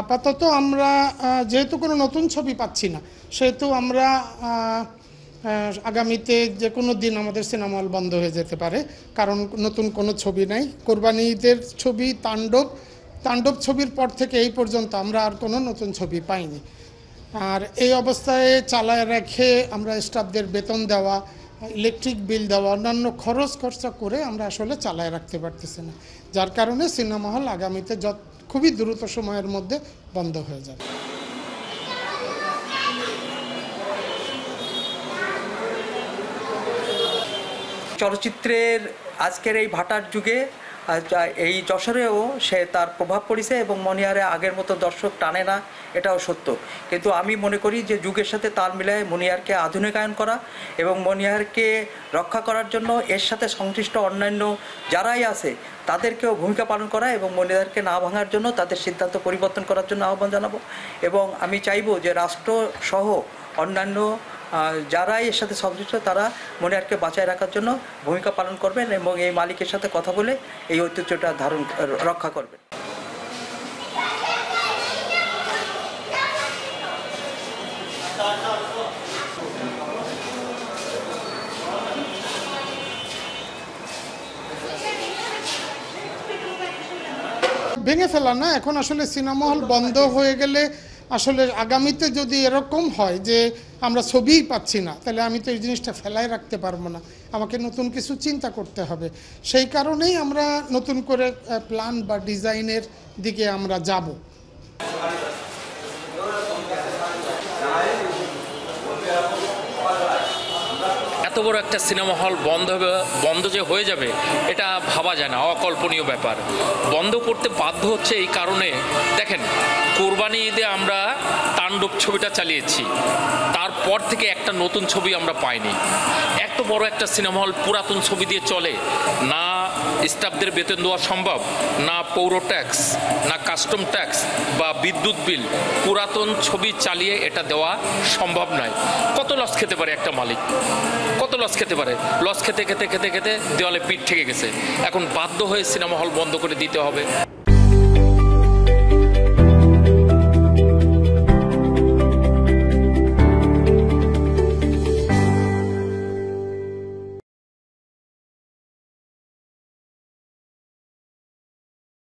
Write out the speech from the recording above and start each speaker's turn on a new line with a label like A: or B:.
A: আপাতত আমরা যেহেতু কোনো নতুন ছবি পাচ্ছি না, সেহেতু আমরা আগামীতে যে কোনো দিন আমাদের সিনেমা হল বন্ধ হয়ে যেতে পারে, কারণ নতুন কোনো ছবি নাই। কোরবানি ঈদের ছবি তাণ্ডব ছবির পর থেকে এই পর্যন্ত আমরা আর কোনো নতুন ছবি পাইনি। আর এই অবস্থায় চালায় রেখে আমরা স্টাফদের বেতন দেওয়া, ইলেকট্রিক বিল দেওয়া, অন্যান্য খরচা করে আমরা আসলে চালায় রাখতে পারতেছি না, যার কারণে সিনেমা হল আগামীতে খুবই দ্রুত সময়ের মধ্যে বন্ধ হয়ে যাবে।
B: চলচ্চিত্রের আজকের এই ভাটার যুগে এই যশোরেও সে তার প্রভাব পড়েছে এবং মনিহারে আগের মতো দর্শক টানে না, এটাও সত্য। কিন্তু আমি মনে করি যে যুগের সাথে তাল মিলায় মনিহারকে আধুনিকায়ন করা এবং মনিহারকে রক্ষা করার জন্য এর সাথে সংশ্লিষ্ট অন্যান্য যারাই আছে তাদেরকেও ভূমিকা পালন করা এবং মনিহারকে না ভাঙার জন্য তাদের সিদ্ধান্ত পরিবর্তন করার জন্য আহ্বান জানাবো। এবং আমি চাইবো যে রাষ্ট্রসহ অন্যান্য যারাই এর সাথে সংশ্লিষ্ট তারা মনিহারকে বাঁচায় রাখার জন্য ভূমিকা পালন করবেন এবং এই মালিকের সাথে কথা বলে এই ঐতিহ্যটা রক্ষা করবেন।
A: ভেঙে ফেলা না, এখন আসলে সিনেমা হল বন্ধ হয়ে গেলে আসলে আগামীতে যদি এরকম হয় যে আমরা ছবিই পাচ্ছি না, তাহলে আমি তো এই জিনিসটা ফেলায় রাখতে পারবো না, আমাকে নতুন কিছু চিন্তা করতে হবে। সেই কারণেই আমরা নতুন করে প্ল্যান বা ডিজাইনের দিকে আমরা যাব।
C: এত বড় একটা সিনেমা হল বন্ধ যে হয়ে যাবে এটা ভাবা যায় না, অকল্পনীয় ব্যাপার। বন্ধ করতে বাধ্য হচ্ছে এই কারণে, দেখেন কোরবানি ঈদে আমরা তাণ্ডব ছবিটা চালিয়েছি, তারপর থেকে একটা নতুন ছবি আমরা পাইনি। এত বড় একটা সিনেমা হল পুরাতন ছবি দিয়ে চলে না, স্টাফদের বেতন দেওয়া সম্ভব না, পৌর ট্যাক্স না, কাস্টম ট্যাক্স বা বিদ্যুৎ বিল, পুরাতন ছবি চালিয়ে এটা দেওয়া সম্ভব নয়। কত লস খেতে পারে একটা মালিক, কত লস খেতে পারে? লস খেতে খেতে খেতে খেতে দেওয়ালে পিঠ ঠেকে গেছে, এখন বাধ্য হয়ে সিনেমা হল বন্ধ করে দিতে হবে।